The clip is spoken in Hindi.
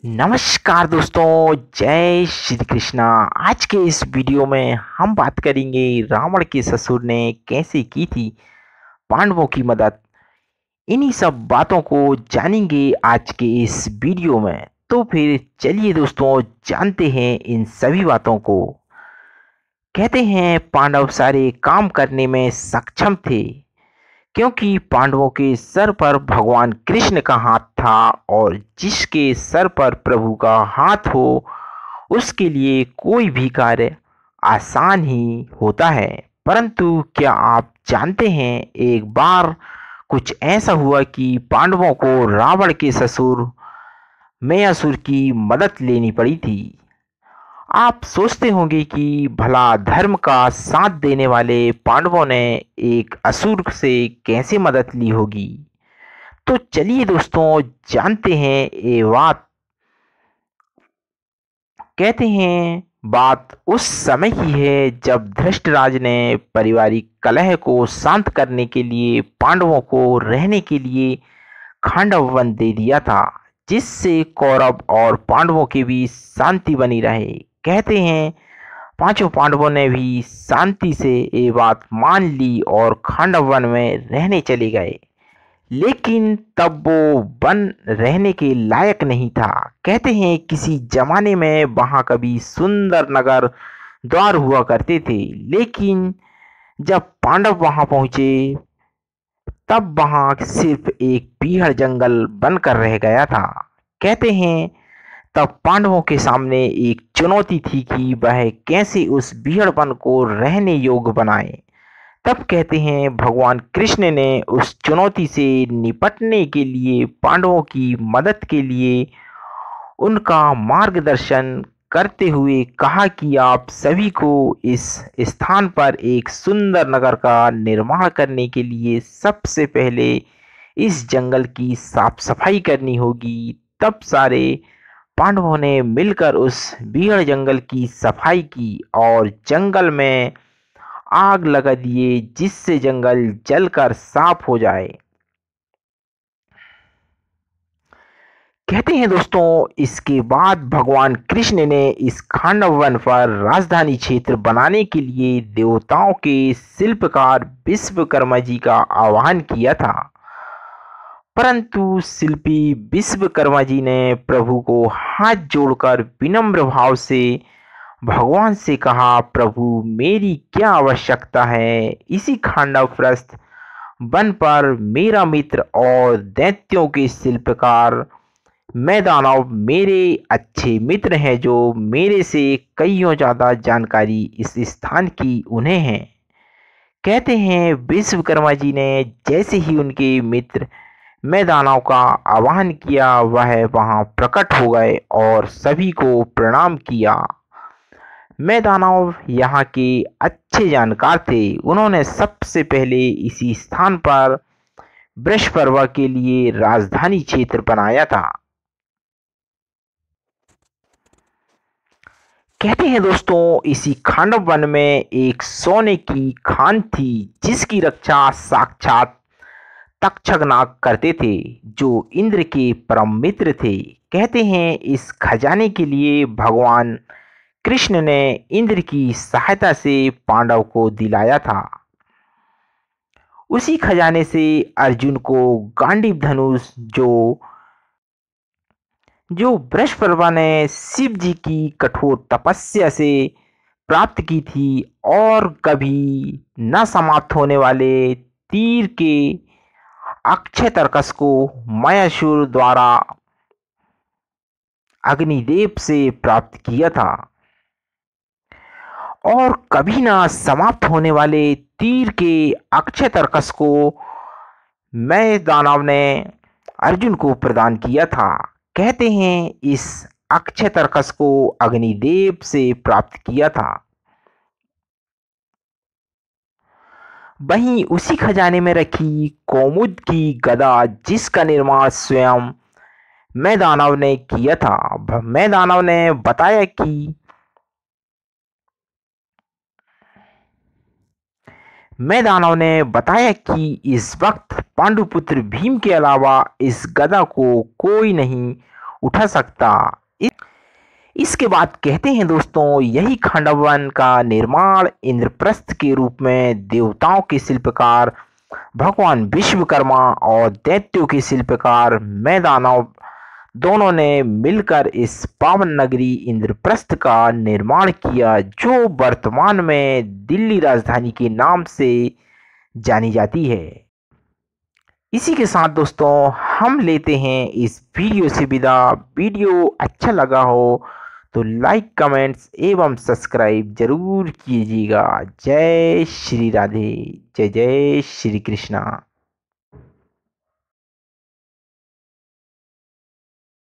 नमस्कार दोस्तों, जय श्री कृष्णा। आज के इस वीडियो में हम बात करेंगे रावण के ससुर ने कैसे की थी पांडवों की मदद। इन्हीं सब बातों को जानेंगे आज के इस वीडियो में। तो फिर चलिए दोस्तों, जानते हैं इन सभी बातों को। कहते हैं पांडव सारे काम करने में सक्षम थे क्योंकि पांडवों के सर पर भगवान कृष्ण का हाथ था, और जिसके सर पर प्रभु का हाथ हो उसके लिए कोई भी कार्य आसान ही होता है। परंतु क्या आप जानते हैं, एक बार कुछ ऐसा हुआ कि पांडवों को रावण के ससुर मयासुर की मदद लेनी पड़ी थी। आप सोचते होंगे कि भला धर्म का साथ देने वाले पांडवों ने एक असुर से कैसे मदद ली होगी। तो चलिए दोस्तों, जानते हैं ये बात। कहते हैं बात उस समय की है जब धृष्टराज ने पारिवारिक कलह को शांत करने के लिए पांडवों को रहने के लिए खांडव वन दे दिया था, जिससे कौरव और पांडवों के बीच शांति बनी रहे। कहते हैं पांचों पांडवों ने भी शांति से ये बात मान ली और खांडव वन में रहने चले गए। लेकिन तब वो वन रहने के लायक नहीं था। कहते हैं किसी जमाने में वहां कभी सुंदर नगर द्वार हुआ करते थे, लेकिन जब पांडव वहां पहुंचे तब वहां सिर्फ एक पीहड़ जंगल बनकर रह गया था। कहते हैं तब पांडवों के सामने एक चुनौती थी कि वह कैसे उस बीहड़पन को रहने योग्य बनाए। तब कहते हैं भगवान कृष्ण ने उस चुनौती से निपटने के लिए पांडवों की मदद के लिए उनका मार्गदर्शन करते हुए कहा कि आप सभी को इस स्थान पर एक सुंदर नगर का निर्माण करने के लिए सबसे पहले इस जंगल की साफ सफाई करनी होगी। तब सारे पांडवों ने मिलकर उस बीहड़ जंगल की सफाई की और जंगल में आग लगा दिए, जिससे जंगल जलकर साफ हो जाए। कहते हैं दोस्तों इसके बाद भगवान कृष्ण ने इस खांडव वन पर राजधानी क्षेत्र बनाने के लिए देवताओं के शिल्पकार विश्वकर्मा जी का आह्वान किया था। परंतु शिल्पी विश्वकर्मा जी ने प्रभु को हाथ जोड़कर विनम्र भाव से भगवान से कहा, प्रभु मेरी क्या आवश्यकता है। इसी खांडव प्रस्थ वन पर मेरा मित्र और दैत्यों के शिल्पकार मैं दानव मेरे अच्छे मित्र हैं, जो मेरे से कईयों ज्यादा जानकारी इस स्थान की उन्हें है। कहते हैं विश्वकर्मा जी ने जैसे ही उनके मित्र मैं दानव का आह्वान किया, वह वहां प्रकट हो गए और सभी को प्रणाम किया। मैं दानव यहाँ के अच्छे जानकार थे। उन्होंने सबसे पहले इसी स्थान पर वृष पर्व के लिए राजधानी क्षेत्र बनाया था। कहते हैं दोस्तों इसी खांडव वन में एक सोने की खान थी, जिसकी रक्षा साक्षात तक्षकनाग करते थे, जो इंद्र के परम मित्र थे। कहते हैं इस खजाने के लिए भगवान कृष्ण ने इंद्र की सहायता से पांडव को दिलाया था। उसी खजाने से अर्जुन को गांडीव धनुष जो जो बृहस्पति ने शिव जी की कठोर तपस्या से प्राप्त की थी, और कभी न समाप्त होने वाले तीर के अक्षय तर्कस को मयासुर द्वारा अग्निदेव से प्राप्त किया था, और कभी ना समाप्त होने वाले तीर के अक्षय तर्कस को मैं दानव ने अर्जुन को प्रदान किया था। कहते हैं इस अक्षय तर्कस को अग्निदेव से प्राप्त किया था। वहीं उसी खजाने में रखी कौमुद की गदा, जिसका निर्माण स्वयं मैं दानव ने किया था। मैं दानव ने बताया कि मैं दानव ने बताया कि इस वक्त पांडुपुत्र भीम के अलावा इस गदा को कोई नहीं उठा सकता। इसके बाद कहते हैं दोस्तों, यही खांडव वन का निर्माण इंद्रप्रस्थ के रूप में देवताओं के शिल्पकार भगवान विश्वकर्मा और दैत्यों के शिल्पकार मैदानव दोनों ने मिलकर इस पावन नगरी इंद्रप्रस्थ का निर्माण किया, जो वर्तमान में दिल्ली राजधानी के नाम से जानी जाती है। इसी के साथ दोस्तों हम लेते हैं इस वीडियो से विदा। वीडियो अच्छा लगा हो तो लाइक, कमेंट्स एवं सब्सक्राइब जरूर कीजिएगा। जय श्री राधे, जय जय श्री कृष्णा।